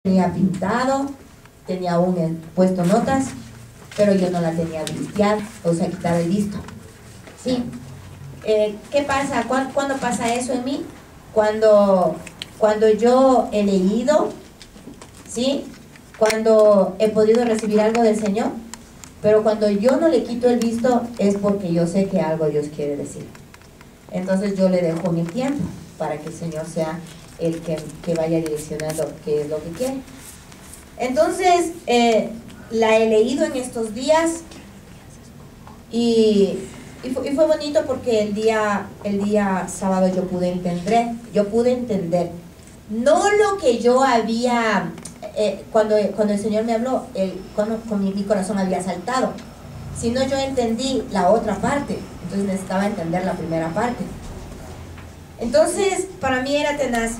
tenía pintado, tenía aún puesto notas, pero yo no la tenía limpiada, o sea, quitar el visto. ¿Sí? ¿Qué pasa? ¿Cuándo pasa eso en mí? Cuando yo he leído, ¿sí? Cuando he podido recibir algo del Señor, pero cuando yo no le quito el visto es porque yo sé que algo Dios quiere decir. Entonces yo le dejo mi tiempo para que el Señor sea el que vaya direccionando qué es lo que quiere. Entonces la he leído en estos días y fue bonito porque el día sábado yo pude entender no lo que yo había cuando el Señor me habló, con mi corazón había saltado, sino yo entendí la otra parte. Entonces necesitaba entender la primera parte. Entonces para mí era tenaz,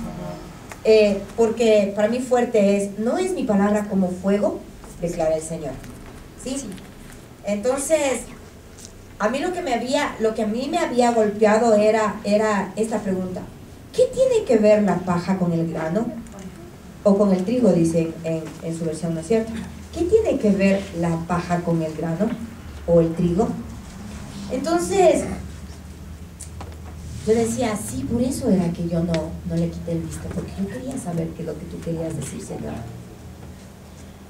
porque para mí fuerte es: no es mi palabra como fuego, declara el Señor. ¿Sí? Entonces a mí lo que a mí me había golpeado era esta pregunta: ¿qué tiene que ver la paja con el grano? O con el trigo, dice en su versión, ¿no es cierto? ¿Qué tiene que ver la paja con el grano o el trigo? Entonces yo decía, sí, por eso era que yo no le quité el visto, porque yo quería saber qué es lo que tú querías decir, Señor.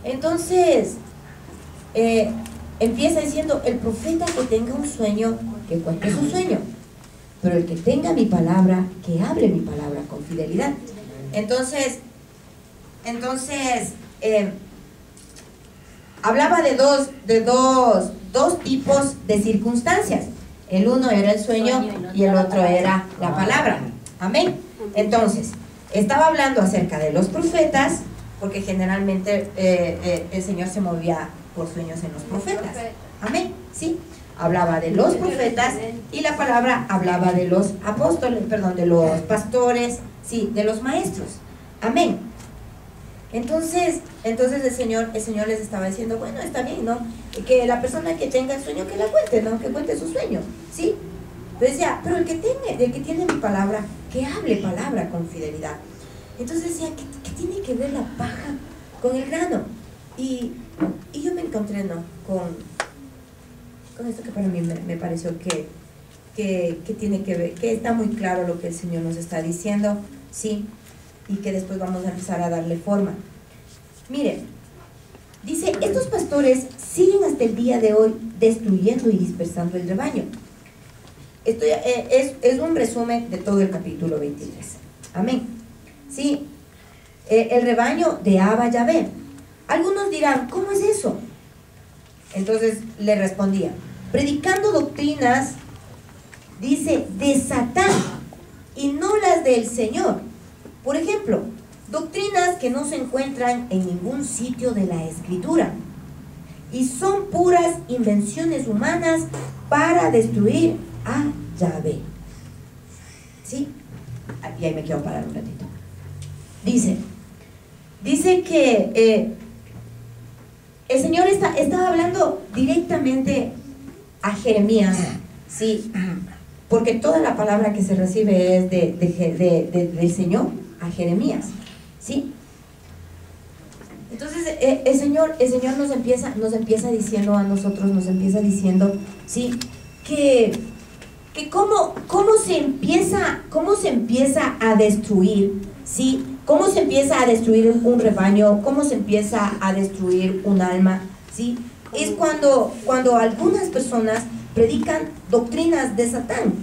Entonces empieza diciendo: el profeta que tenga un sueño, que cuente su sueño, pero el que tenga mi palabra, que hable mi palabra con fidelidad. Entonces hablaba de dos tipos de circunstancias. El uno era el sueño y el otro era la palabra. Amén. Entonces estaba hablando acerca de los profetas, porque generalmente el Señor se movía por sueños en los profetas. Amén. Sí. Hablaba de los profetas, y la palabra hablaba de los apóstoles, perdón, de los pastores, sí, de los maestros. Amén. Entonces el Señor les estaba diciendo: bueno, está bien, ¿no? Que la persona que tenga el sueño, que la cuente, ¿no? Que cuente su sueño, ¿sí? Pero decía: pero el que tiene mi palabra, que hable palabra con fidelidad. Entonces decía: ¿qué tiene que ver la paja con el grano? Y yo me encontré, ¿no? Con esto que para mí me pareció que tiene que ver, que está muy claro lo que el Señor nos está diciendo, ¿sí? Y que después vamos a empezar a darle forma. Miren, dice: estos pastores siguen hasta el día de hoy destruyendo y dispersando el rebaño. Esto es un resumen de todo el capítulo 23. Amén. Sí, el rebaño de Abba Yahvé. Algunos dirán: ¿cómo es eso? Entonces le respondía: predicando doctrinas, dice, de Satán, y no las del Señor. Por ejemplo, doctrinas que no se encuentran en ningún sitio de la Escritura y son puras invenciones humanas para destruir a Yahvé. ¿Sí? Y ahí me quiero parar un ratito. Dice que el Señor estaba hablando directamente a Jeremías, ¿sí? Porque toda la palabra que se recibe es del Señor a Jeremías, ¿sí? Entonces el Señor nos empieza diciendo a nosotros, nos empieza diciendo, ¿sí? Que cómo se empieza a destruir, ¿sí? Cómo se empieza a destruir un rebaño, cómo se empieza a destruir un alma, ¿sí? Es cuando algunas personas predican doctrinas de Satán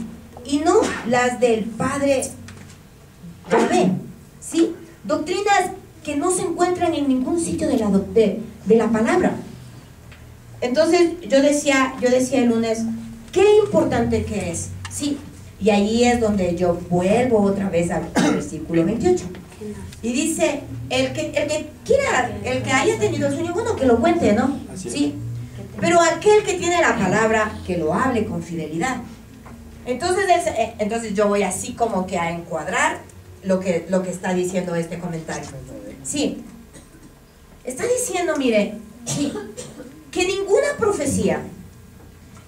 y no las del Padre Yahvé, ¿sí? Doctrinas que no se encuentran en ningún sitio de la palabra. Entonces yo decía el lunes, qué importante que es, ¿sí? Y ahí es donde yo vuelvo otra vez al versículo 28. Y dice: el que quiera, el que haya tenido el sueño, bueno, que lo cuente, ¿no? ¿Sí? Pero aquel que tiene la palabra, que lo hable con fidelidad. Entonces yo voy así como que a encuadrar lo que está diciendo este comentario. Sí. Está diciendo, mire, sí, que ninguna profecía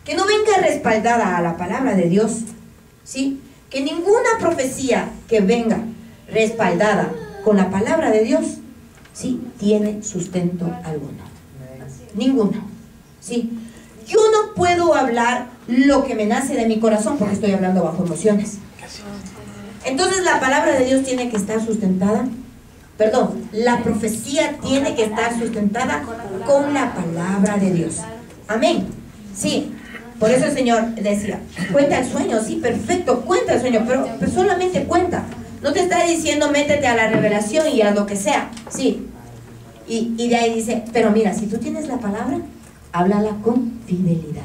que no venga respaldada a la palabra de Dios, ¿sí? Que ninguna profecía que venga respaldada con la palabra de Dios, sí, tiene sustento alguno. Ninguno. Sí. Yo no puedo hablar lo que me nace de mi corazón porque estoy hablando bajo emociones. Entonces la palabra de Dios tiene que estar sustentada. Perdón, la profecía tiene que estar sustentada con la palabra de Dios. Amén. Sí. Por eso el Señor decía, cuenta el sueño. Sí, perfecto, cuenta el sueño, pero solamente cuenta. No te está diciendo métete a la revelación y a lo que sea. Sí. Y de ahí dice, pero mira, si tú tienes la palabra, háblala con fidelidad.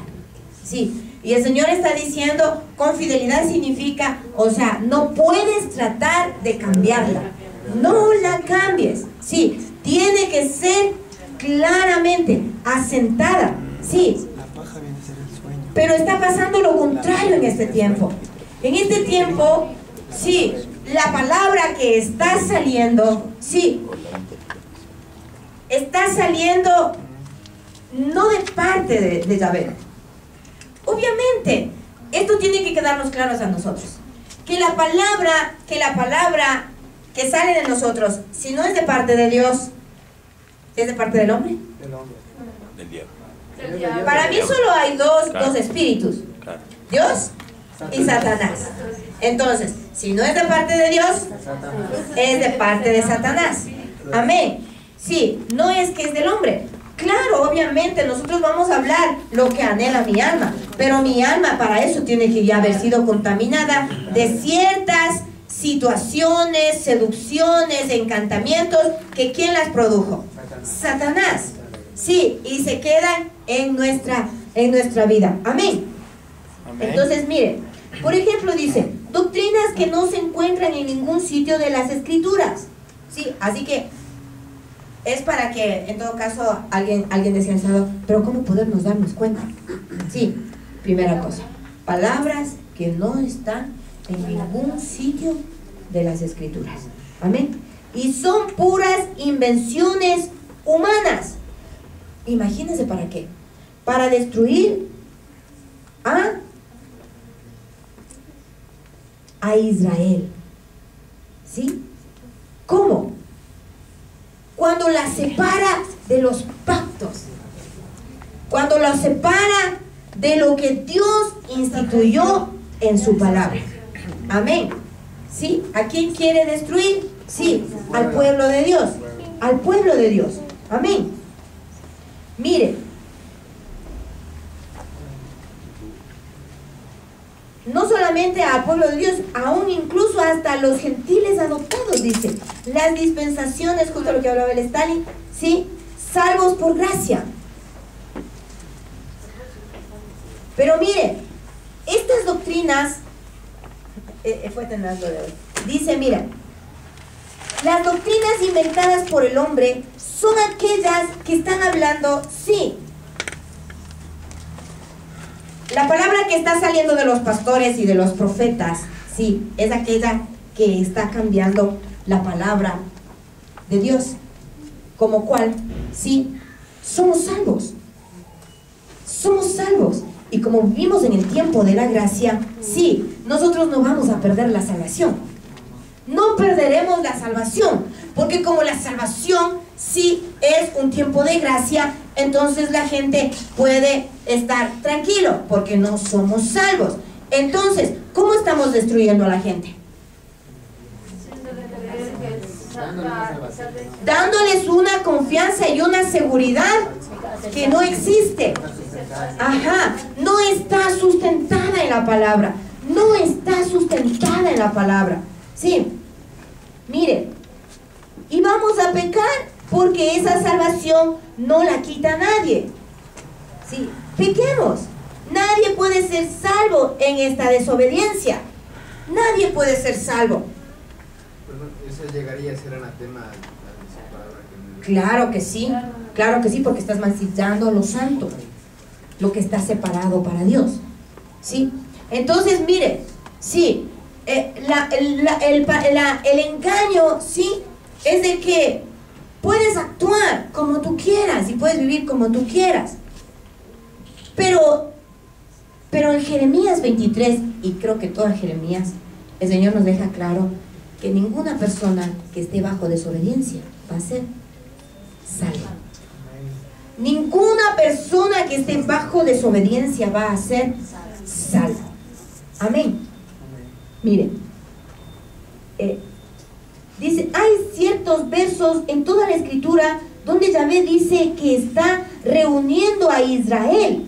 Sí. Y el Señor está diciendo, con fidelidad significa, o sea, no puedes tratar de cambiarla. No la cambies. Sí. Tiene que ser claramente asentada. Sí. Pero está pasando lo contrario en este tiempo. En este tiempo, sí, la palabra que está saliendo, sí, está saliendo no de parte de Yahvé. Obviamente, esto tiene que quedarnos claros a nosotros. Que la palabra que sale de nosotros, si no es de parte de Dios, ¿es de parte del hombre? Del hombre. Del diablo. Para mí solo hay dos espíritus, Dios y Satanás. Entonces, si no es de parte de Dios, es de parte de Satanás. Amén. Sí, no es que es del hombre. Claro, obviamente nosotros vamos a hablar lo que anhela mi alma, pero mi alma para eso tiene que ya haber sido contaminada de ciertas situaciones, seducciones, encantamientos, que ¿quién las produjo? Satanás. Sí, y se quedan en nuestra vida. Amén. Amén. Entonces, miren, por ejemplo, dice, doctrinas que no se encuentran en ningún sitio de las Escrituras. Sí, así que es para que, en todo caso, alguien decía, pero ¿cómo podemos darnos cuenta? Sí, primera cosa, palabras que no están en ningún sitio de las Escrituras. Amén. Y son puras invenciones humanas. Imagínense para qué. Para destruir a Israel. ¿Sí? ¿Cómo? Cuando la separa de los pactos. Cuando la separa de lo que Dios instituyó en su palabra. Amén. ¿Sí? ¿A quién quiere destruir? Sí, al pueblo de Dios. Al pueblo de Dios. Amén. Mire, no solamente al pueblo de Dios, aún incluso hasta los gentiles adoptados, dice, las dispensaciones, justo lo que hablaba el Stalin, ¿sí? Salvos por gracia. Pero mire, estas doctrinas, fue tenazlo de hoy, dice, mira, las doctrinas inventadas por el hombre son aquellas que están hablando, sí. La palabra que está saliendo de los pastores y de los profetas, sí, es aquella que está cambiando la palabra de Dios. Como cual, sí, somos salvos. Somos salvos. Y como vivimos en el tiempo de la gracia, sí, nosotros no vamos a perder la salvación. No perderemos la salvación, porque como la salvación sí es un tiempo de gracia, entonces la gente puede estar tranquilo, porque no somos salvos. Entonces, ¿cómo estamos destruyendo a la gente? Dándoles una confianza y una seguridad que no existe. Ajá, no está sustentada en la palabra. No está sustentada en la palabra. Sí, mire, y vamos a pecar porque esa salvación no la quita nadie. Sí, pequemos. Nadie puede ser salvo en esta desobediencia. Nadie puede ser salvo. Eso llegaría a ser anatema a esa palabra Claro que sí, porque estás mancillando lo santo, lo que está separado para Dios. ¿Sí? Entonces, mire, sí, el engaño, sí, es de que puedes actuar como tú quieras y puedes vivir como tú quieras. Pero en Jeremías 23, y creo que toda Jeremías, el Señor nos deja claro que ninguna persona que esté bajo desobediencia va a ser salvo. Ninguna persona que esté bajo desobediencia va a ser salvo. Amén. Miren, dice, hay ciertos versos en toda la escritura donde Yahvé dice que está reuniendo a Israel.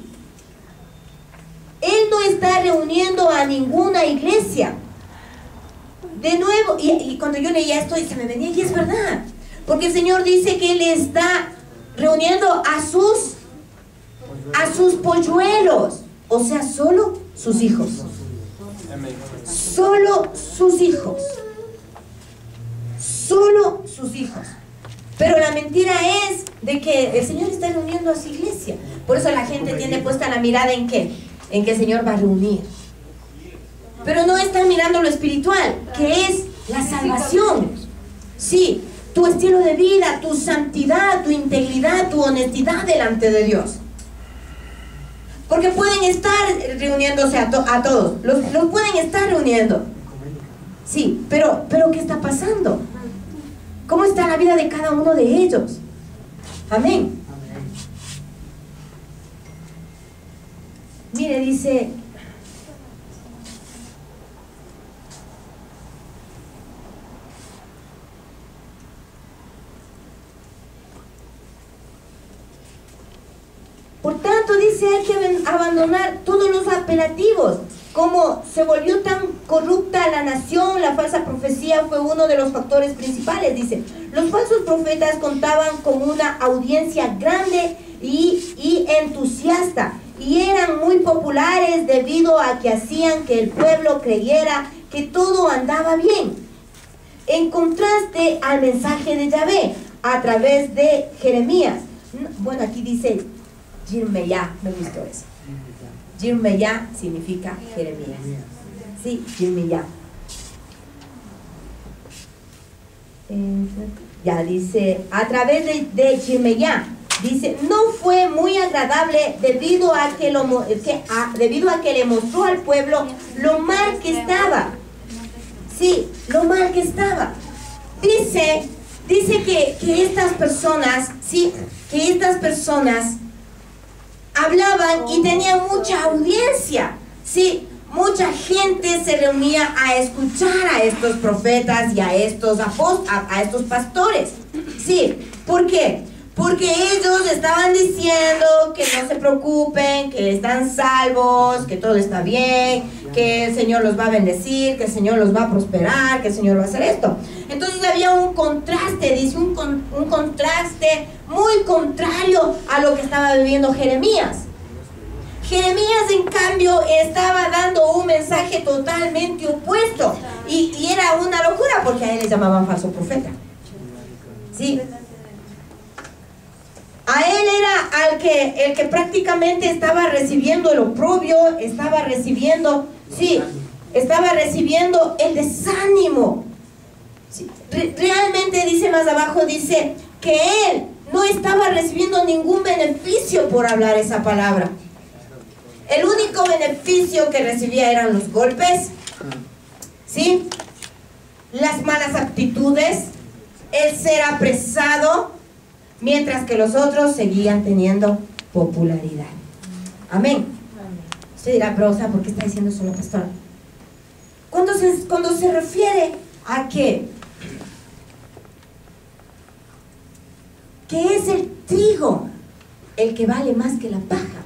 Él no está reuniendo a ninguna iglesia. De nuevo, y cuando yo leía esto se me venía, y es verdad, porque el Señor dice que Él está reuniendo a sus polluelos, o sea, solo sus hijos. Solo sus hijos. Solo sus hijos. Pero la mentira es de que el Señor está reuniendo a su iglesia. Por eso la gente tiene puesta la mirada en ¿qué? En que el Señor va a reunir. Pero no están mirando lo espiritual, que es la salvación. Sí, tu estilo de vida, tu santidad, tu integridad, tu honestidad delante de Dios. Porque pueden estar reuniéndose a todos, los pueden estar reuniendo. Sí, pero ¿qué está pasando? ¿Cómo está la vida de cada uno de ellos? Amén. Mire, dice... Por tanto, dice, hay que abandonar todos los apelativos. Como se volvió tan corrupta la nación, la falsa profecía fue uno de los factores principales, dice. Los falsos profetas contaban con una audiencia grande y entusiasta, y eran muy populares debido a que hacían que el pueblo creyera que todo andaba bien. En contraste al mensaje de Yahvé, a través de Jeremías. Bueno, aquí dice... Yirmeyá, me gustó eso. Yirmeyá significa Jeremías. Sí, Yirmeyá. Ya dice, a través de Yirmeyá, dice, no fue muy agradable debido a que le mostró al pueblo lo mal que estaba. Sí, lo mal que estaba. Dice que estas personas, sí, que estas personas hablaban y tenían mucha audiencia, sí, mucha gente se reunía a escuchar a estos profetas y a estos pastores, sí. ¿Por qué? Porque ellos estaban diciendo que no se preocupen, que están salvos, que todo está bien, que el Señor los va a bendecir, que el Señor los va a prosperar, que el Señor va a hacer esto. Entonces había un contraste, dice, un contraste muy contrario a lo que estaba viviendo Jeremías. Jeremías, en cambio, estaba dando un mensaje totalmente opuesto, y era una locura porque a él le llamaban falso profeta. ¿Sí? A él era el que prácticamente estaba recibiendo el oprobio, estaba recibiendo el desánimo. Sí. Realmente dice más abajo, dice que él no estaba recibiendo ningún beneficio por hablar esa palabra. El único beneficio que recibía eran los golpes, ¿sí? Las malas actitudes, el ser apresado, mientras que los otros seguían teniendo popularidad. Amén. Usted dirá, pero, o sea, ¿por qué está diciendo eso la pastora? Cuando se refiere a que es el trigo el que vale más que la paja,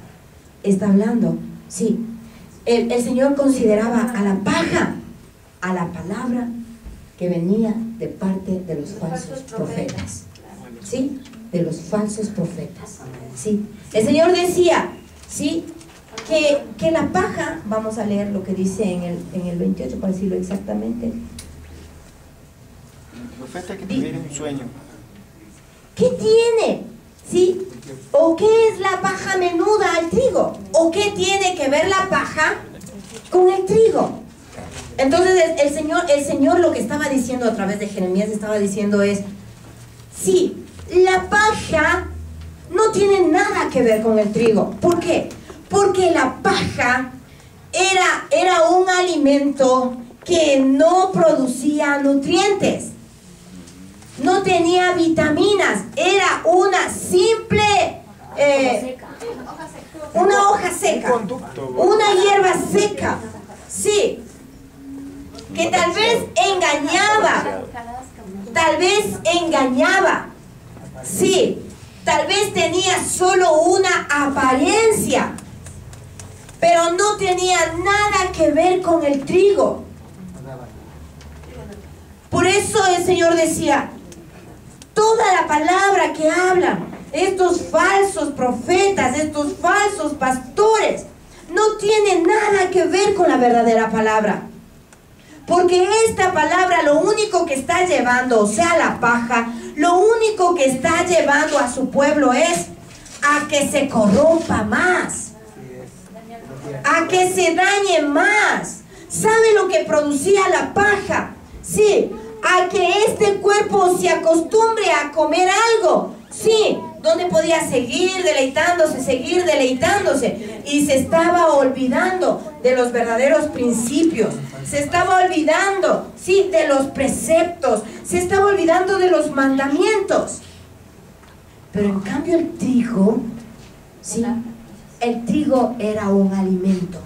está hablando, sí. El Señor consideraba a la paja, a la palabra que venía de parte de los falsos profetas, ¿sí? De los falsos profetas, ¿sí? El Señor decía, ¿sí? Que la paja, vamos a leer lo que dice en el 28 para decirlo exactamente. El profeta que tuviera un sueño. ¿Qué tiene? ¿Sí? ¿O qué es la paja menuda al trigo? ¿O qué tiene que ver la paja con el trigo? Entonces el Señor lo que estaba diciendo a través de Jeremías estaba diciendo es, sí, la paja no tiene nada que ver con el trigo. ¿Por qué? Porque la paja era un alimento que no producía nutrientes, no tenía vitaminas, era un Sí, tal vez tenía solo una apariencia, pero no tenía nada que ver con el trigo. Por eso el Señor decía, toda la palabra que hablan estos falsos profetas, estos falsos pastores, no tiene nada que ver con la verdadera palabra. Porque esta palabra lo único que está llevando, o sea, la paja, lo único que está llevando a su pueblo es a que se corrompa más, a que se dañe más. ¿Sabe lo que producía la paja? Sí, a que este cuerpo se acostumbre a comer algo. Sí, donde podía seguir deleitándose, y se estaba olvidando de los verdaderos principios, se estaba olvidando, sí, de los preceptos, se estaba olvidando de los mandamientos. Pero en cambio el trigo, sí, el trigo era un alimento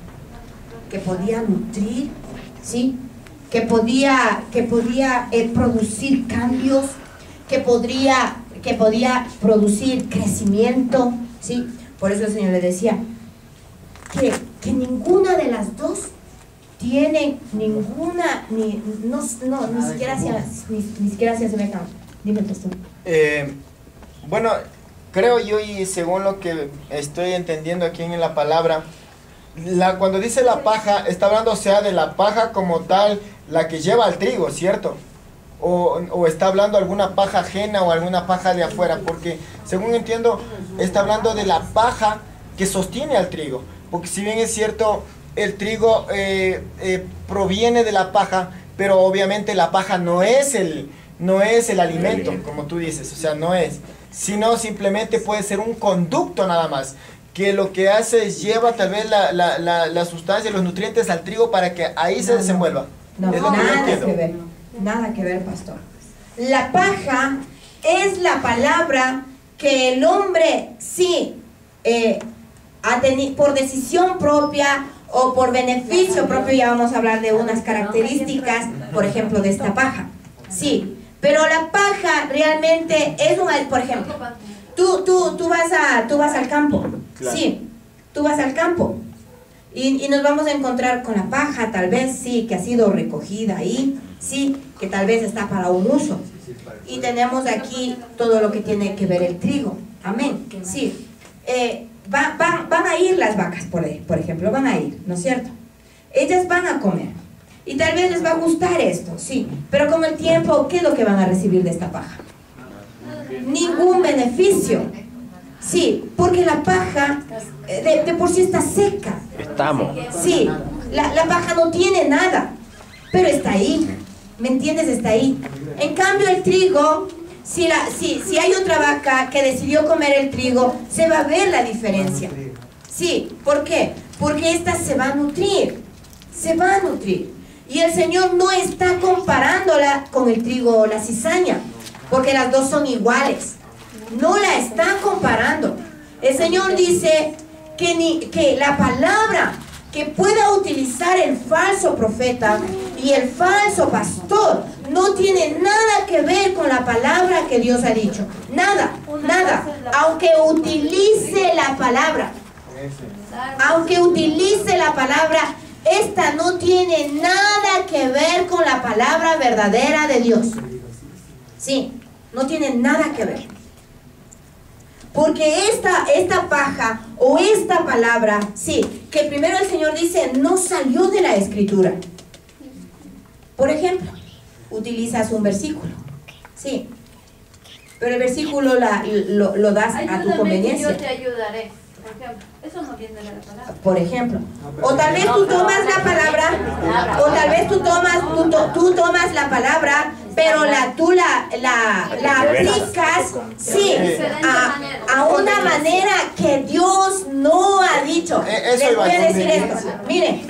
que podía nutrir, sí, que podía producir cambios, que podía producir crecimiento, ¿sí? Por eso el Señor le decía que ninguna de las dos tiene ninguna, ni siquiera se asemejan. Dime, pastor. Bueno, creo yo, y según lo que estoy entendiendo aquí en la palabra, cuando dice la paja, está hablando, o sea, de la paja como tal, la que lleva al trigo, ¿cierto? O está hablando alguna paja ajena o alguna paja de afuera, porque según entiendo está hablando de la paja que sostiene al trigo, porque si bien es cierto el trigo proviene de la paja, pero obviamente la paja no es el alimento, como tú dices, o sea, no es, sino simplemente puede ser un conducto nada más, que lo que hace es lleva tal vez la sustancia, los nutrientes al trigo para que ahí se desenvuelva. No, nada que ver. Nada que ver, pastor. La paja es la palabra que el hombre sí ha tenido por decisión propia o por beneficio propio. Ya vamos a hablar de unas características, por ejemplo, de esta paja. Sí, pero la paja realmente es por ejemplo, tú vas al campo. Claro. Sí, tú vas al campo. Y nos vamos a encontrar con la paja, tal vez, sí, que ha sido recogida ahí, sí, que tal vez está para un uso. Y tenemos aquí todo lo que tiene que ver el trigo. Amén. Sí. Van a ir las vacas, por ejemplo, van a ir, ¿no es cierto? Ellas van a comer. Y tal vez les va a gustar esto, sí. Pero con el tiempo, ¿qué es lo que van a recibir de esta paja? Ningún beneficio. Sí, porque la paja de por sí está seca. Sí, la paja no tiene nada, pero está ahí. ¿Me entiendes? Está ahí. En cambio el trigo, si hay otra vaca que decidió comer el trigo, se va a ver la diferencia. Sí, ¿por qué? Porque esta se va a nutrir. Se va a nutrir. Y el Señor no está comparándola con el trigo o la cizaña, porque las dos son iguales. No la está comparando. El Señor dice que la palabra que pueda utilizar el falso profeta y el falso pastor no tiene nada que ver con la palabra que Dios ha dicho. Nada, nada. Aunque utilice la palabra, esta no tiene nada que ver con la palabra verdadera de Dios. Sí, no tiene nada que ver. Porque esta paja o esta palabra, sí, que primero el Señor dice, no salió de la Escritura. Por ejemplo, utilizas un versículo, sí, pero el versículo lo das a tu conveniencia. Yo te ayudaré. Por ejemplo, eso no viene de la palabra. Por ejemplo, o tal vez tú tomas la palabra, o tal vez tú tomas la palabra, pero tú la aplicas, sí, a una manera que Dios no ha dicho. Les voy a decir esto. Miren,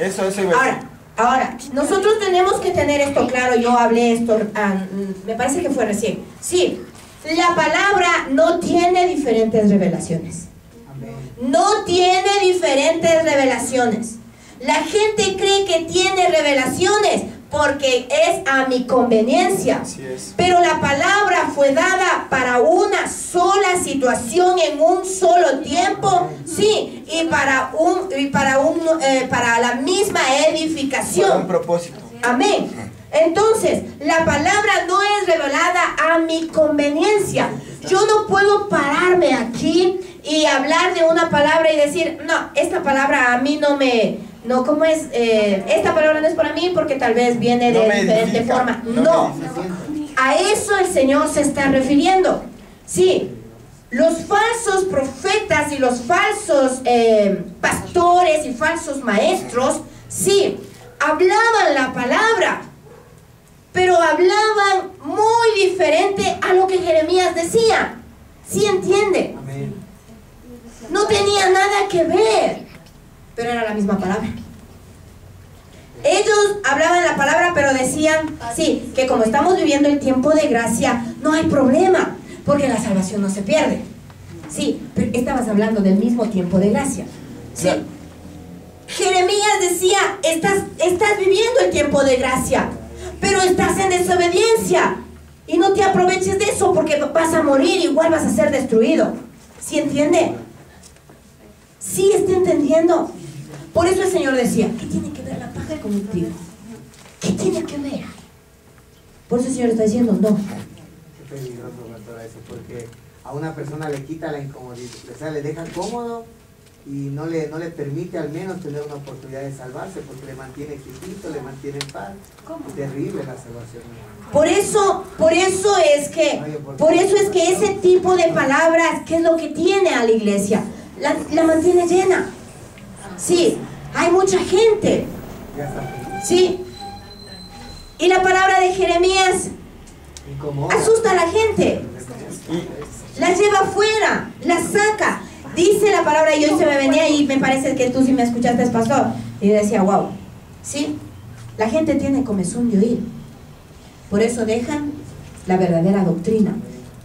ahora, nosotros tenemos que tener esto claro. Yo hablé esto, me parece que fue recién. Sí, la palabra no tiene diferentes revelaciones. No tiene diferentes revelaciones. La gente cree que tiene revelaciones porque es a mi conveniencia. Pero la palabra fue dada para una sola situación en un solo tiempo, sí, y para la misma edificación. Para un propósito. Amén. Entonces, la palabra no es revelada a mi conveniencia. Yo no puedo pararme aquí y hablar de una palabra y decir, no, esta palabra a mí no me... No, ¿cómo es? Esta palabra no es para mí porque tal vez viene de diferente forma. No, a eso el Señor se está refiriendo. Sí, los falsos profetas y los falsos pastores y falsos maestros, sí, hablaban la palabra, pero hablaban muy diferente a lo que Jeremías decía. ¿Sí entiende? No tenía nada que ver, pero era la misma palabra. Ellos hablaban la palabra, pero decían, sí, que como estamos viviendo el tiempo de gracia, no hay problema, porque la salvación no se pierde. Sí, pero estabas hablando del mismo tiempo de gracia. Sí. Jeremías decía, estás viviendo el tiempo de gracia, pero estás en desobediencia. Y no te aproveches de eso, porque vas a morir, igual vas a ser destruido. ¿Sí entiende? ¿Sí está entendiendo? Por eso el Señor decía, ¿qué tiene que ver la paja con el trigo? ¿Qué tiene que ver? Por eso el Señor está diciendo, no. Qué peligroso, pastora, eso, porque a una persona le quita la incomodidad, o sea, le deja cómodo y no le permite al menos tener una oportunidad de salvarse, porque le mantiene quietito, le mantiene en paz. Terrible la salvación. Por eso es que ese tipo de palabras, ¿qué es lo que tiene a la iglesia? La mantiene llena. Sí, hay mucha gente. Sí. Y la palabra de Jeremías asusta a la gente. La lleva afuera, la saca. Dice la palabra, y hoy se me venía y me parece que tú sí me escuchaste, pastor. Y yo decía, wow, sí, la gente tiene comezón de oír. Por eso dejan la verdadera doctrina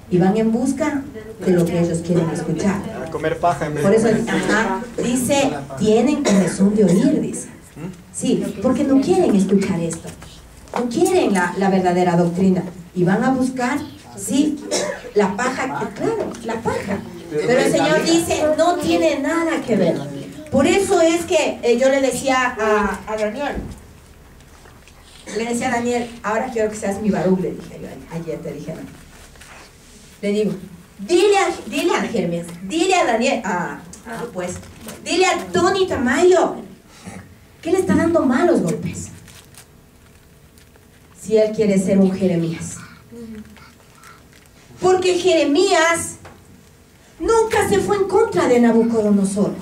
y van en busca de lo que ellos quieren escuchar. A comer paja en vez Por eso, de dice, tienen comezón de oír, dice. Sí, porque no quieren escuchar esto. No quieren la verdadera doctrina. Y van a buscar, sí, la paja, claro, la paja. Pero el Señor dice, no tiene nada que ver. Por eso es que yo le decía a Daniel, ahora quiero que seas mi Baruch, le dije yo, ayer te dije, no. Le digo, dile a Jeremías, dile a Daniel, dile a Tony Tamayo, que le está dando malos golpes. Si él quiere ser un Jeremías. Porque Jeremías nunca se fue en contra de Nabucodonosor.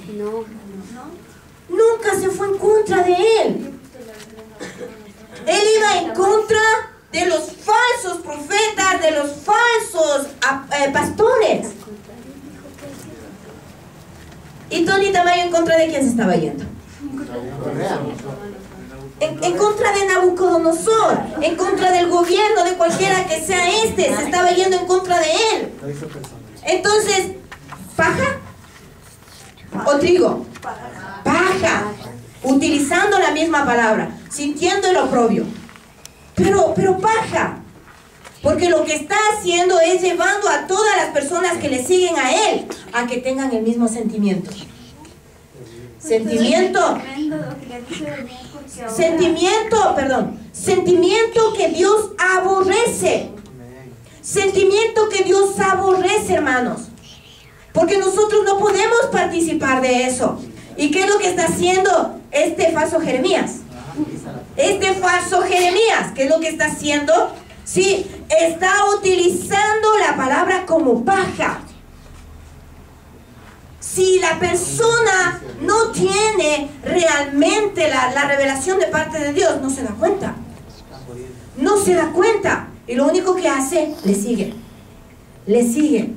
Nunca se fue en contra de él. Él iba en contra de los falsos profetas, de los falsos pastores. ¿Y Tony Tamayo en contra de quién se estaba yendo? En contra de Nabucodonosor, en contra del gobierno, de cualquiera que sea se estaba yendo en contra de él. Entonces, ¿paja o trigo? Paja, utilizando la misma palabra, sintiendo el oprobio. Pero paja, porque lo que está haciendo es llevando a todas las personas que le siguen a él a que tengan el mismo sentimiento. Sentimiento que Dios aborrece. Sentimiento que Dios aborrece, hermanos. Porque nosotros no podemos participar de eso. ¿Y qué es lo que está haciendo este falso Jeremías? Este falso Jeremías, ¿qué es lo que está haciendo? Sí, está utilizando la palabra como paja. Si la persona no tiene realmente la revelación de parte de Dios, no se da cuenta. No se da cuenta. Y lo único que hace, le sigue. Le sigue.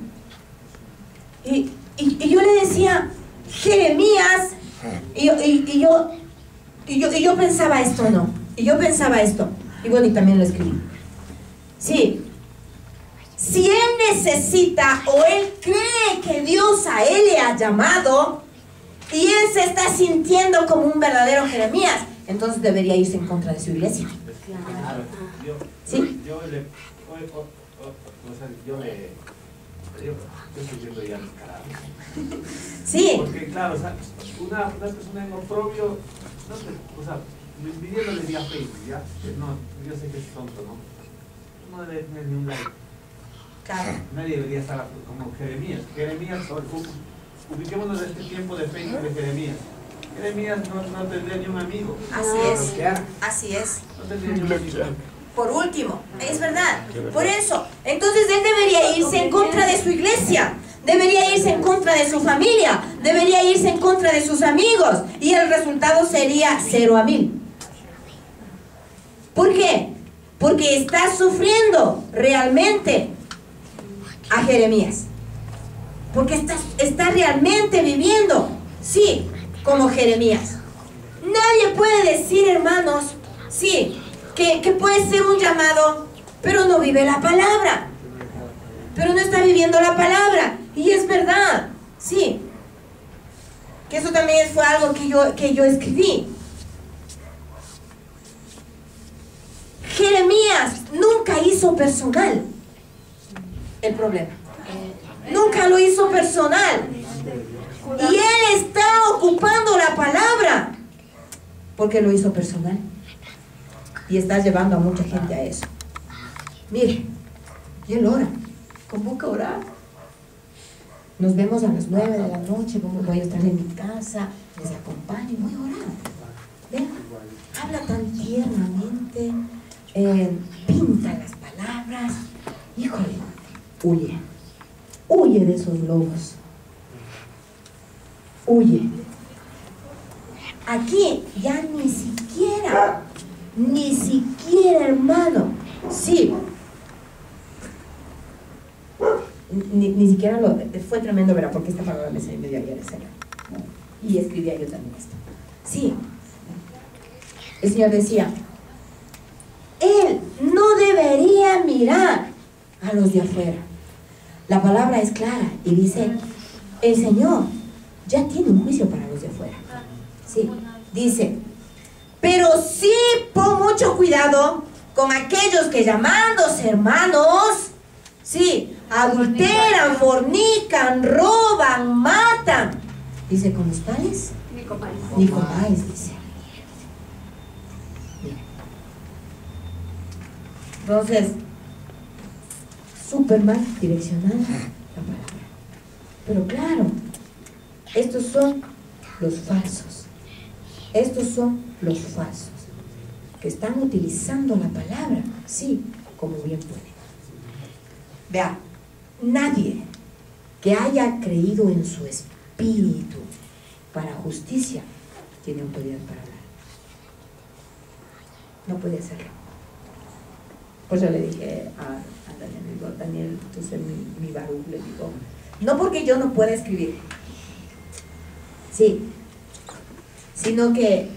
Y yo le decía, Jeremías, y yo pensaba esto, ¿no? Y yo pensaba esto. Y bueno, y también lo escribí. Sí. Si él necesita o él cree que Dios a él le ha llamado y él se está sintiendo como un verdadero Jeremías, entonces debería irse en contra de su iglesia. Claro. ¿Sí? Yo le yo estoy viendo ya descarado. Sí. Porque claro, o sea, una persona en oprobio, no sé, o sea, pidiéndole vía Facebook, ¿ya? No, yo sé que es tonto, ¿no? No debe tener ni un like. Claro. Nadie debería estar como Jeremías. Jeremías, ubiquémonos en este tiempo de Facebook de Jeremías. Jeremías no tendría ni un amigo. Así es. Bloquear. Así es. No tendría ni un amigo. Por último, es verdad. Por eso, entonces él debería irse en contra de su iglesia, debería irse en contra de su familia, debería irse en contra de sus amigos, y el resultado sería 0 a 1000. ¿Por qué? Porque está sufriendo realmente a Jeremías. Porque está realmente viviendo, sí, como Jeremías. Nadie puede decir, hermanos, sí, que puede ser un llamado, pero no vive la palabra, pero no está viviendo la palabra. Y es verdad, sí, que eso también fue algo que yo escribí. Jeremías nunca hizo personal el problema, nunca lo hizo personal, y él está ocupando la palabra porque lo hizo personal. Y está llevando a mucha gente a eso. Mire, y él ora, convoca a orar. Nos vemos a las 9 de la noche, voy a estar en mi casa, les acompaño y voy a orar. ¿Ven? Habla tan tiernamente, pinta las palabras. Híjole, huye de esos lobos. Huye. Aquí ya ni siquiera, hermano, sí, ni siquiera fue tremendo, ¿verdad? Porque esta palabra me salió de ayer, Señor, y escribía yo también esto. Sí, el Señor decía, él no debería mirar a los de afuera. La palabra es clara y dice, el Señor ya tiene un juicio para los de afuera. Sí, dice, pero sí pon mucho cuidado con aquellos que llamándose hermanos, sí, adulteran, fornican, roban, matan. Dice, ¿con los tales? Ni comáis, dice. Entonces, súper mal direccionada la palabra. Pero claro, estos son los falsos. Estos son los falsos, que están utilizando la palabra, sí, como bien pueden. Vea, nadie que haya creído en su espíritu para justicia tiene autoridad para hablar. No puede hacerlo. Por eso le dije a Daniel, le digo, Daniel, tú eres mi Baruch, le digo, no porque yo no pueda escribir, sí, sino que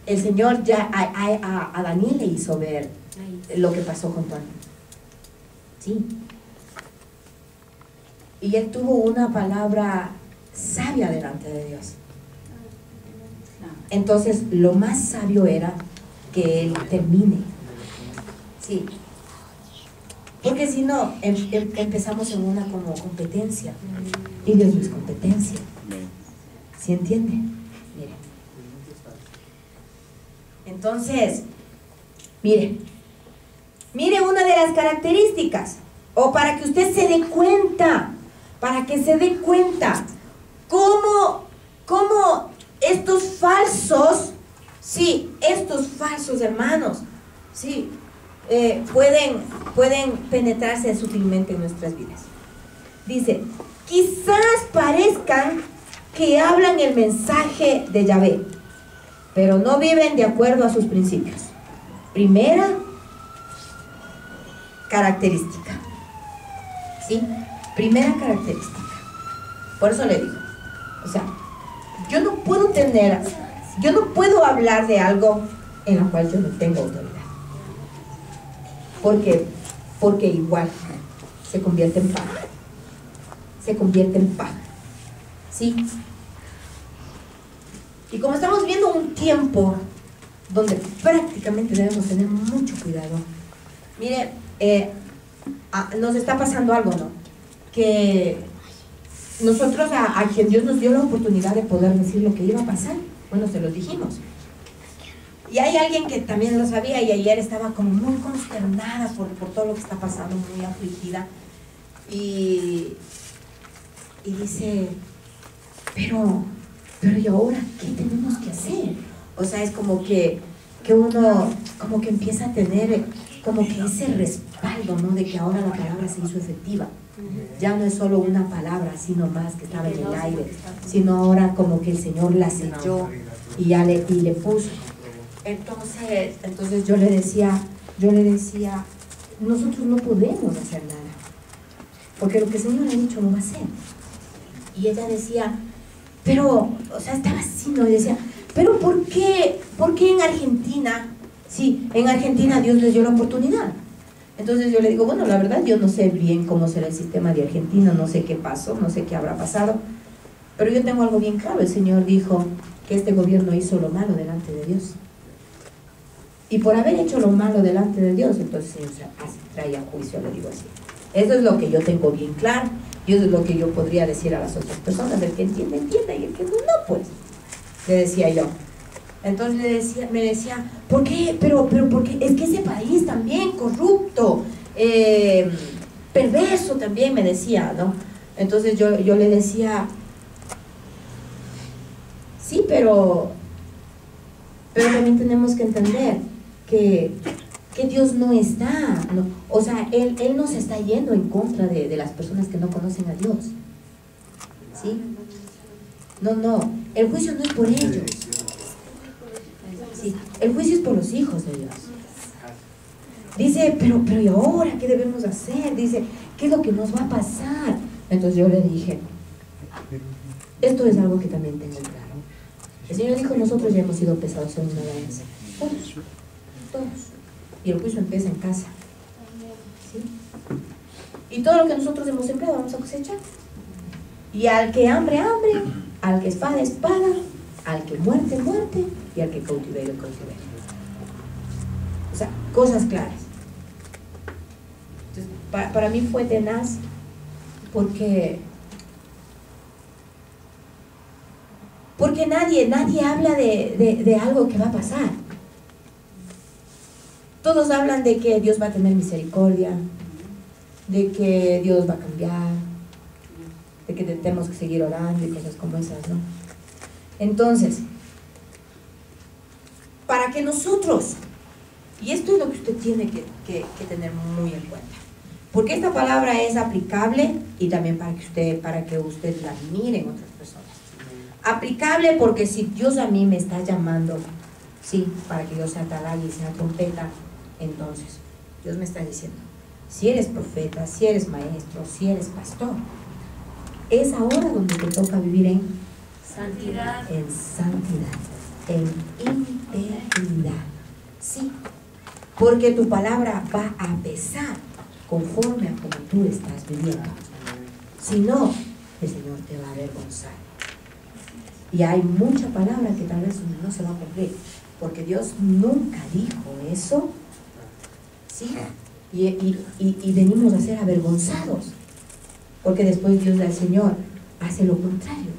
el Señor ya a Daniel le hizo ver lo que pasó con Tony. Sí. Y él tuvo una palabra sabia delante de Dios. Entonces, lo más sabio era que él termine. Sí. Porque si no, empezamos en una como competencia. Y Dios no es competencia. ¿Sí entiende? Mire. Entonces, mire una de las características, o para que usted se dé cuenta, cómo estos falsos, sí, estos falsos hermanos, sí, pueden penetrarse sutilmente en nuestras vidas. Dice, quizás parezcan que hablan el mensaje de Yahvé, pero no viven de acuerdo a sus principios. Primera característica. ¿Sí? Primera característica. Por eso le digo, o sea, yo no puedo hablar de algo en lo cual yo no tengo autoridad. Porque igual se convierte en paja. ¿Sí? Y como estamos viendo un tiempo donde prácticamente debemos tener mucho cuidado, mire, nos está pasando algo, ¿no? que nosotros a quien Dios nos dio la oportunidad de poder decir lo que iba a pasar, bueno, se los dijimos. Y hay alguien que también lo sabía y ayer estaba como muy consternada por todo lo que está pasando, muy afligida. Y dice, pero ¿y ahora qué tenemos que hacer? O sea, es como que uno como que empieza a tener como que ese respaldo, ¿no? De que ahora la palabra se hizo efectiva. Ya no es solo una palabra, sino más que estaba en el aire, sino ahora como que el Señor la selló y le puso. Entonces yo le decía, nosotros no podemos hacer nada, porque lo que el Señor ha dicho lo va a hacer. Y ella decía, pero, o sea, estaba así, ¿no? Y decía, pero ¿por qué en Argentina? Sí, en Argentina Dios les dio la oportunidad. Entonces yo le digo, bueno, la verdad yo no sé bien cómo será el sistema de Argentina, no sé qué pasó, no sé qué habrá pasado, pero yo tengo algo bien claro. El Señor dijo que este gobierno hizo lo malo delante de Dios. Y por haber hecho lo malo delante de Dios, entonces el Señor traía juicio, le digo así. Eso es lo que yo tengo bien claro, y eso es lo que yo podría decir a las otras personas. El que entiende, entiende, y el que no, pues, le decía yo. Entonces me decía, ¿por qué? Pero porque es que ese país también corrupto, perverso también, me decía, ¿no? Entonces yo le decía, sí, pero también tenemos que entender que Dios no está, ¿no? O sea, Él no se está yendo en contra de las personas que no conocen a Dios, ¿sí? No, el juicio no es por ellos, ¿sí? El juicio es por los hijos de Dios. Dice, pero ¿y ahora qué debemos hacer? Dice, ¿qué es lo que nos va a pasar? Entonces yo le dije, esto es algo que también tengo claro. El Señor dijo, nosotros ya hemos sido pesados en una balanza. Todos. Y el juicio empieza en casa. ¿Sí? Y todo lo que nosotros hemos sembrado vamos a cosechar. Y al que hambre, hambre, al que espada, espada, al que muerte, muerte, y al que cautiverio, cautiverio. O sea, cosas claras. Entonces, para mí fue tenaz, porque nadie habla de algo que va a pasar. Todos hablan de que Dios va a tener misericordia, de que Dios va a cambiar, de que tenemos que seguir orando y cosas como esas, ¿no? Entonces, para que nosotros, y esto es lo que usted tiene que tener muy en cuenta, porque esta palabra es aplicable y también para que usted la mire en otras personas. Aplicable porque si Dios a mí me está llamando, sí, para que yo sea atalaya y sea trompeta, entonces Dios me está diciendo, si eres profeta, si eres maestro, si eres pastor, es ahora donde te toca vivir en santidad, en integridad, sí, porque tu palabra va a pesar conforme a como tú estás viviendo. Si no, el Señor te va a avergonzar. Y hay mucha palabra que tal vez no se va a cumplir, porque Dios nunca dijo eso, ¿sí? Y venimos a ser avergonzados, porque después Dios del Señor hace lo contrario.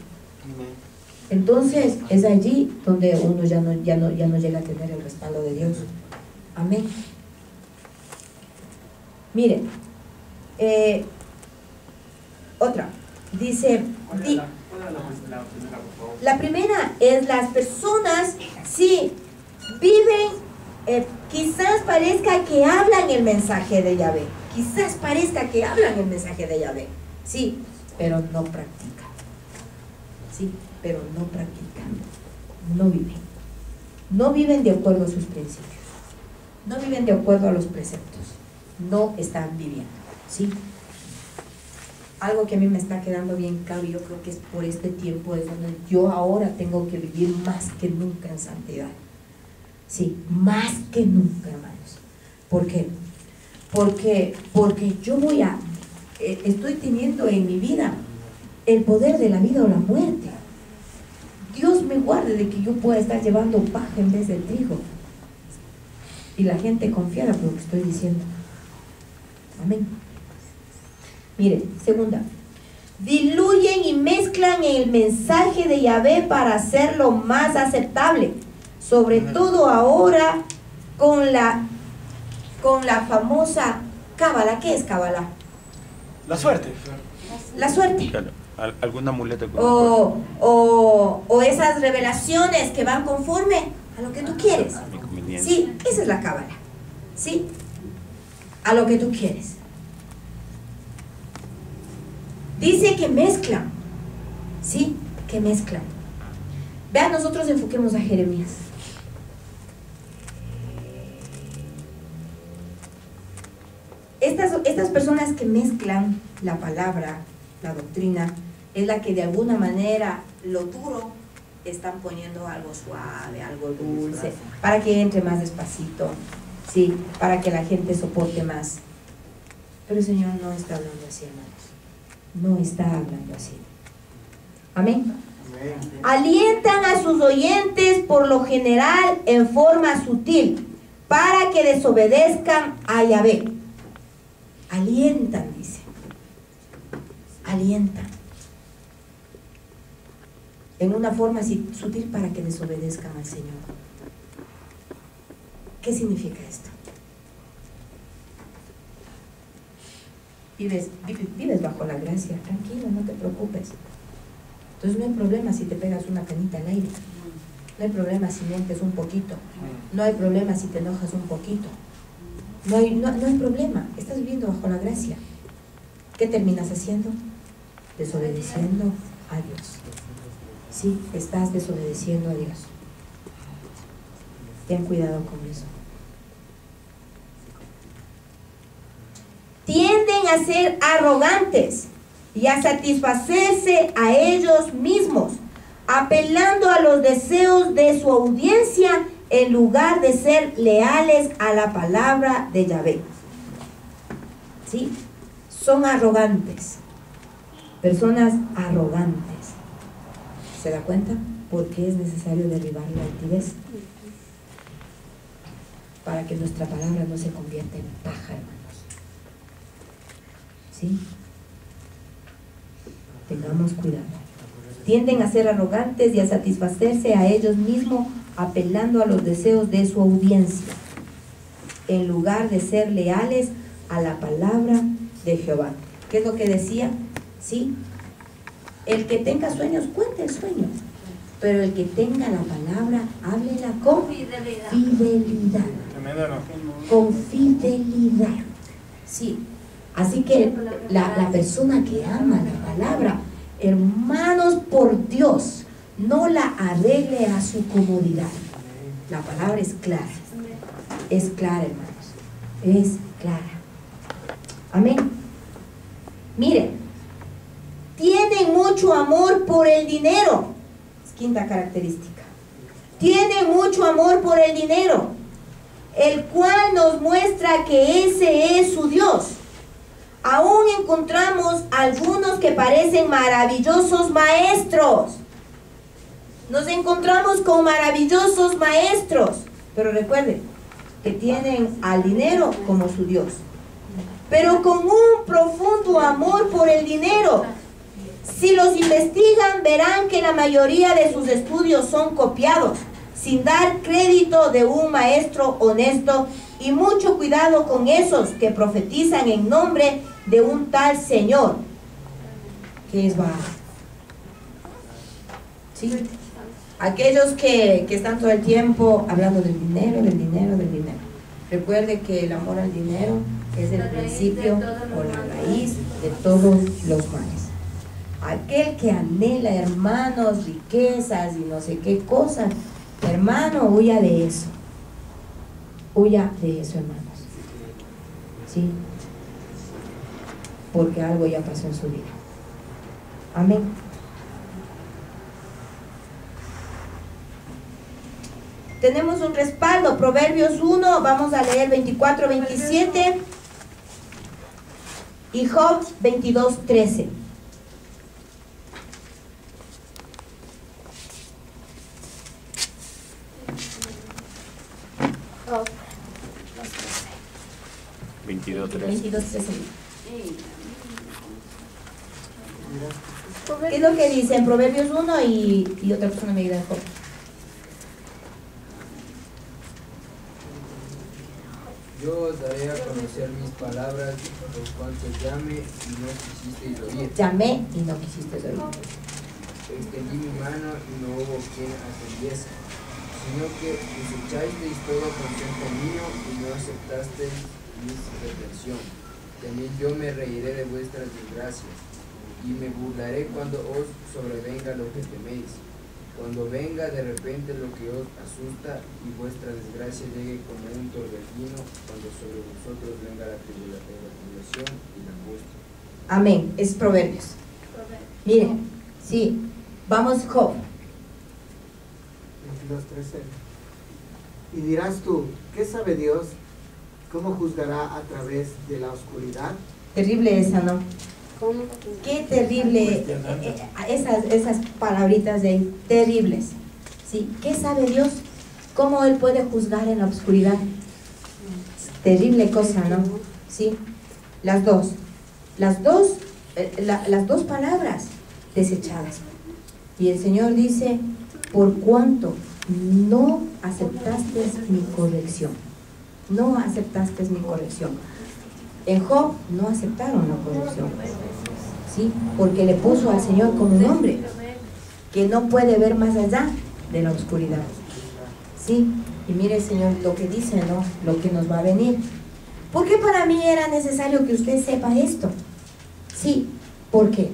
Entonces es allí donde uno ya no llega a tener el respaldo de Dios. Amén. Miren, otra dice, la primera es las personas, sí, viven, quizás parezca que hablan el mensaje de Yahvé, quizás parezca que hablan el mensaje de Yahvé, sí, pero no practican, sí, pero no practican, no viven de acuerdo a sus principios, no viven de acuerdo a los preceptos, no están viviendo, sí. Algo que a mí me está quedando bien claro, y yo creo que es por este tiempo, es donde yo ahora tengo que vivir más que nunca en santidad. Sí, más que nunca, hermanos. ¿Por qué? Porque yo estoy teniendo en mi vida el poder de la vida o la muerte. Dios me guarde de que yo pueda estar llevando paja en vez de trigo. Y la gente confiara por lo que estoy diciendo. Amén. Mire, segunda. Diluyen y mezclan el mensaje de Yahvé para hacerlo más aceptable. Sobre todo ahora con la famosa cábala. ¿Qué es cábala? La suerte. La suerte. Claro, algún amuleto. O esas revelaciones que van conforme a lo que tú quieres. Sí, esa es la cábala. Sí, a lo que tú quieres. Dice que mezclan. Sí, que mezclan. Vean, nosotros enfoquemos a Jeremías. Estas personas que mezclan la palabra, la doctrina, es la que de alguna manera lo duro están poniendo algo suave, algo dulce, para que entre más despacito, sí, para que la gente soporte más. Pero el Señor no está hablando así, hermanos. No está hablando así. Amén. Alientan a sus oyentes por lo general en forma sutil para que desobedezcan a Yahvé. Alientan, dice. Alientan. En una forma sutil para que desobedezcan al Señor. ¿Qué significa esto? Vives bajo la gracia, tranquilo, no te preocupes. Entonces no hay problema si te pegas una canita al aire. No hay problema si mientes un poquito. No hay problema si te enojas un poquito. No hay problema. Estás viviendo bajo la gracia. ¿Qué terminas haciendo? Desobedeciendo a Dios. Sí, estás desobedeciendo a Dios. Ten cuidado con eso. Tienden a ser arrogantes y a satisfacerse a ellos mismos, apelando a los deseos de su audiencia en lugar de ser leales a la palabra de Yahvé. ¿Sí? Son arrogantes, personas arrogantes. ¿Se da cuenta? Porque es necesario derribar la altivez para que nuestra palabra no se convierta en paja, hermanos. ¿Sí? Tengamos cuidado. Tienden a ser arrogantes y a satisfacerse a ellos mismos, apelando a los deseos de su audiencia, en lugar de ser leales a la palabra de Jehová. ¿Qué es lo que decía? ¿Sí? El que tenga sueños, cuente el sueño. Pero el que tenga la palabra, háblela con fidelidad. Con fidelidad. Sí. Así que la persona que ama la palabra, hermanos, por Dios, no la arregle a su comodidad. La palabra es clara. Es clara, hermanos. Es clara. Amén. Miren, tienen mucho amor por el dinero. Es quinta característica. Tienen mucho amor por el dinero, el cual nos muestra que ese es su Dios. Aún encontramos algunos que parecen maravillosos maestros. Nos encontramos con maravillosos maestros. Pero recuerden que tienen al dinero como su Dios. Pero con un profundo amor por el dinero. Si los investigan, verán que la mayoría de sus estudios son copiados, sin dar crédito de un maestro honesto. Y mucho cuidado con esos que profetizan en nombre de un tal Señor, que es Baal. ¿Sí? Aquellos que están todo el tiempo hablando del dinero, del dinero, del dinero. Recuerde que el amor al dinero es el principio o la raíz de todos los males. Aquel que anhela, hermanos, riquezas y no sé qué cosas, hermano, huya de eso. Huya de eso, hermanos. ¿Sí? Porque algo ya pasó en su vida. Amén. Tenemos un respaldo, Proverbios 1, vamos a leer 24, 27 y Job 22, 13. Job 22, 13. 22, 13. ¿Qué es lo que dice en Proverbios 1 y otra persona me ayuda en Job? Yo os daré a conocer mis palabras por cuanto llame y no quisisteis oír. Llamé y no quisiste oír. Extendí mi mano y no hubo quien atendiese, sino que desechasteis todo consejo mío y no aceptasteis mi reprensión. También yo me reiré de vuestras desgracias y me burlaré cuando os sobrevenga lo que teméis. Cuando venga de repente lo que os asusta y vuestra desgracia llegue como un torbellino, cuando sobre vosotros venga la tribulación y la angustia. Amén. Es Proverbios. Miren, sí. Vamos, Job. 22:13. Y dirás tú, ¿qué sabe Dios? ¿Cómo juzgará a través de la oscuridad? Terrible esa, ¿no? Qué terrible, esas palabritas de ahí, terribles. ¿Sí? ¿Qué sabe Dios? ¿Cómo Él puede juzgar en la oscuridad? Terrible cosa, ¿no? ¿Sí? Las dos palabras desechadas. Y el Señor dice, por cuanto no aceptaste mi corrección. No aceptaste mi corrección. En Job no aceptaron la corrección, ¿sí? Porque le puso al Señor como un hombre que no puede ver más allá de la oscuridad, ¿sí? Y mire, Señor, lo que dice, ¿no? Lo que nos va a venir. ¿Por qué para mí era necesario que usted sepa esto? Sí, ¿por qué?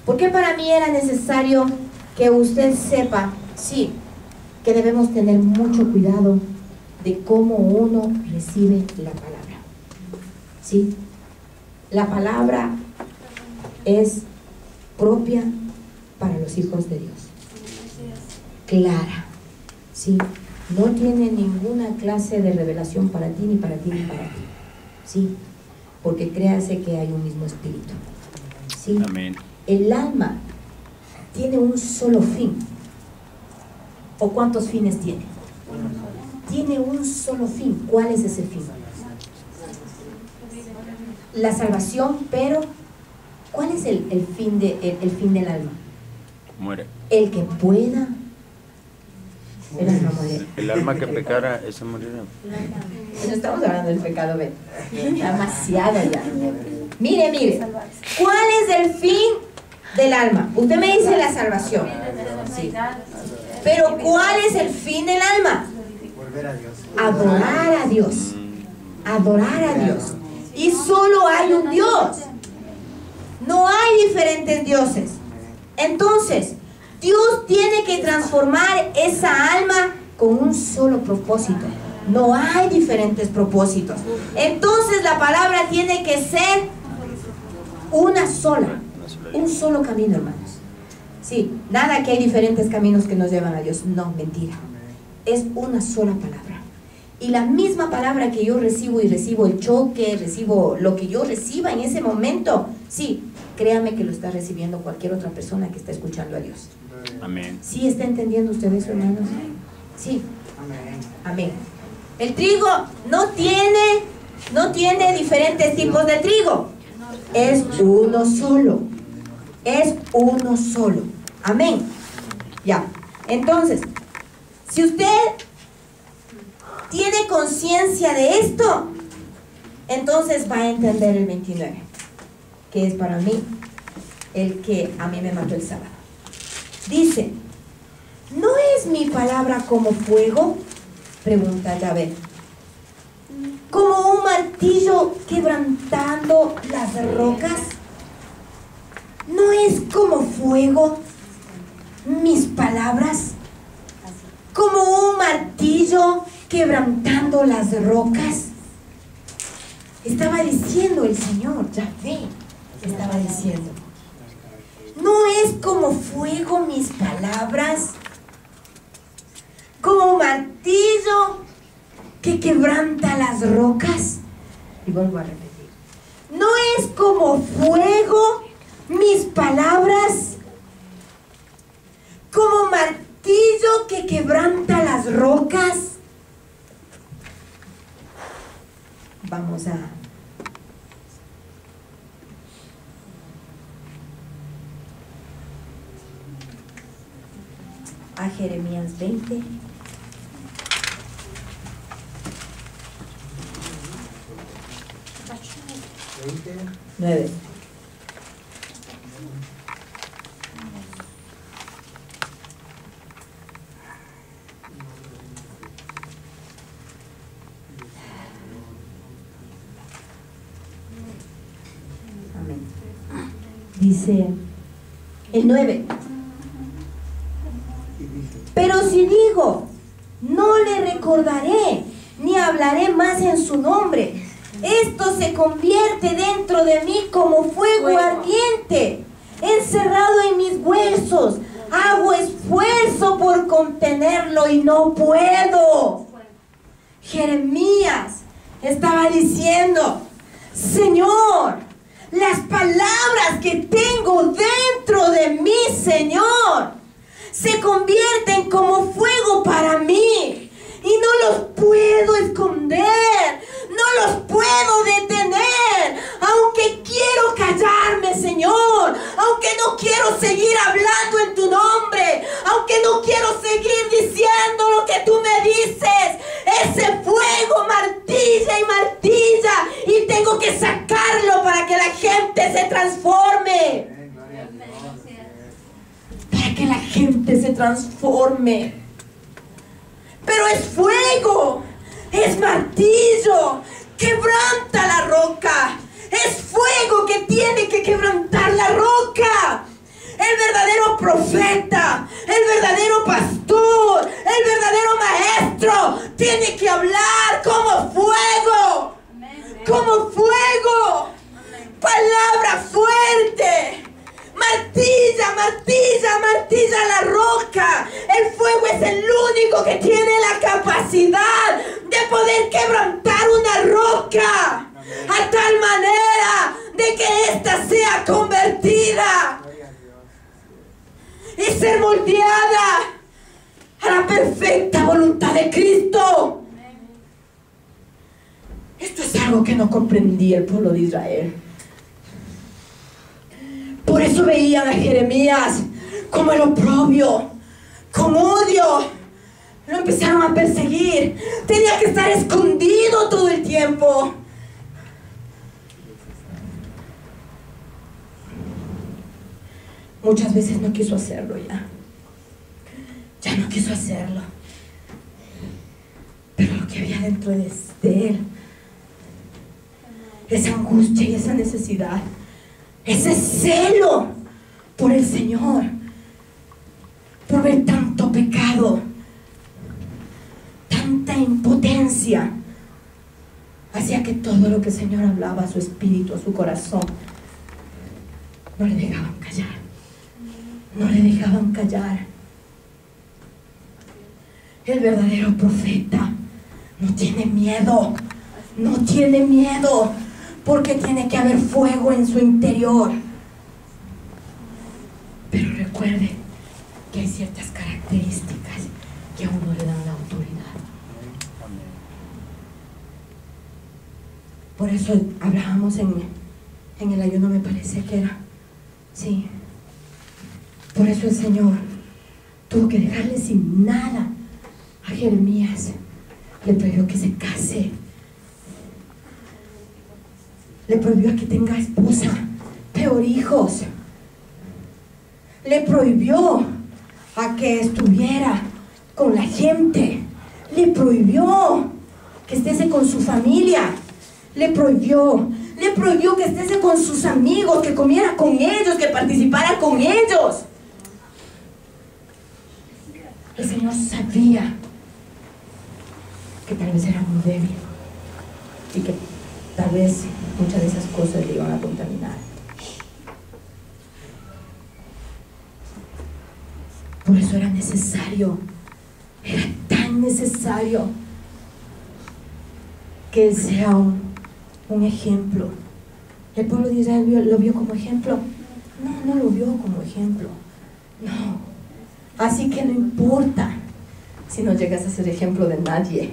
¿Por qué para mí era necesario que usted sepa, sí, que debemos tener mucho cuidado de cómo uno recibe la palabra? ¿Sí? La palabra es propia para los hijos de Dios. Clara. ¿Sí? No tiene ninguna clase de revelación para ti, ni para ti, ni para ti. ¿Sí? Porque créase que hay un mismo espíritu. ¿Sí? Amén. El alma tiene un solo fin. ¿O cuántos fines tiene? Tiene un solo fin. ¿Cuál es ese fin? La salvación, pero ¿cuál es el fin del alma? Muere. El que pueda. El alma muere. El alma que pecara, esa morirá. No estamos hablando del pecado, ven. Demasiado ya. Mire. ¿Cuál es el fin del alma? Usted me dice la salvación. Sí. Pero ¿cuál es el fin del alma? Volver a Dios. Adorar a Dios. Adorar a Dios. Y solo hay un Dios. No hay diferentes dioses. Entonces, Dios tiene que transformar esa alma con un solo propósito. No hay diferentes propósitos. Entonces la palabra tiene que ser una sola. Un solo camino, hermanos. Sí, nada que hay diferentes caminos que nos llevan a Dios. No, mentira. Es una sola palabra. Y la misma palabra que yo recibo, y recibo el choque, recibo lo que yo reciba en ese momento, sí, créame que lo está recibiendo cualquier otra persona que está escuchando a Dios. Amén. ¿Sí está entendiendo usted eso, hermanos? Sí. Amén. Amén. El trigo no tiene diferentes tipos de trigo. Es uno solo. Es uno solo. Amén. Ya. Entonces, si usted tiene conciencia de esto, entonces va a entender el 29, que es para mí el que a mí me mató el sábado. Dice, ¿no es mi palabra como fuego? Pregunta Yahvé. ¿Como un martillo quebrantando las rocas? ¿No es como fuego mis palabras? ¿Como un martillo quebrantando las rocas? Estaba diciendo el Señor, Yahvé, estaba diciendo, ¿no es como fuego mis palabras? Como martillo que quebranta las rocas. Y vuelvo a repetir, ¿no es como fuego mis palabras? Como martillo que quebranta las rocas. Vamos a a Jeremías 20. ¿20? 9. Amén. Dice el 9. Pero si digo, no le recordaré, ni hablaré más en su nombre, esto se convierte dentro de mí como fuego ardiente, encerrado en mis huesos. Hago esfuerzo por contenerlo y no puedo. Jeremías estaba diciendo, Señor, las palabras que tengo dentro de mí, Señor, se convierten como fuego para mí y no los puedo esconder, no los puedo detener, aunque quiero callarme, Señor, aunque no quiero seguir hablando en tu nombre, aunque no quiero seguir diciendo lo que tú me dices. Ese fuego martilla y martilla y tengo que sacarlo para que la gente se transforme. Para que la gente se transforme. Pero es fuego, es martillo, quebranta la roca. Es fuego que tiene que quebrantar la roca. El verdadero profeta, el verdadero pastor, el verdadero maestro tiene que hablar como fuego. Como fuego. Palabra fuerte. Martilla, martilla, martilla la roca. El fuego es el único que tiene la capacidad de poder quebrantar una roca a tal manera de que ésta sea convertida y ser moldeada a la perfecta voluntad de Cristo. Esto es algo que no comprendía el pueblo de Israel. Por eso veían a Jeremías como el oprobio, con odio. Lo empezaron a perseguir. Tenía que estar escondido todo el tiempo. Muchas veces no quiso hacerlo ya. Ya no quiso hacerlo. Pero lo que había dentro de él, esa angustia y esa necesidad, ese celo por el Señor, por ver tanto pecado, tanta impotencia, hacía que todo lo que el Señor hablaba a su espíritu, a su corazón, no le dejaban callar. No le dejaban callar. El verdadero profeta no tiene miedo. No tiene miedo. Porque tiene que haber fuego en su interior. Pero recuerde que hay ciertas características que a uno le dan la autoridad. Por eso hablábamos en el ayuno, me parece que era. Sí. Por eso el Señor tuvo que dejarle sin nada a Jeremías. Le prohibió que se case. Le prohibió que tenga esposa, peor hijos. Le prohibió a que estuviera con la gente. Le prohibió que esté con su familia. Le prohibió que esté con sus amigos, que comiera con ellos, que participara con ellos. El Señor sabía que tal vez era muy débil y que tal vez muchas de esas cosas le iban a contaminar. Por eso era necesario, era tan necesario que Él sea un ejemplo. ¿El pueblo de Israel lo vio como ejemplo? No, no lo vio como ejemplo. No. Así que no importa si no llegas a ser ejemplo de nadie.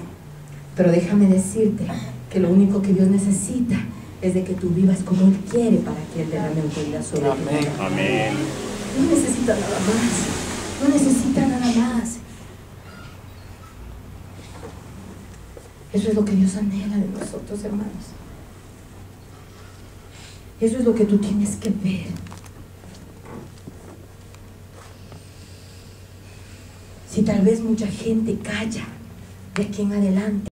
Pero déjame decirte que lo único que Dios necesita es de que tú vivas como Él quiere para que Él derrame autoridad sobre ti. Amén. No necesita nada más. No necesita nada más. Eso es lo que Dios anhela de nosotros, hermanos. Eso es lo que tú tienes que ver. Si tal vez mucha gente calla de aquí en adelante,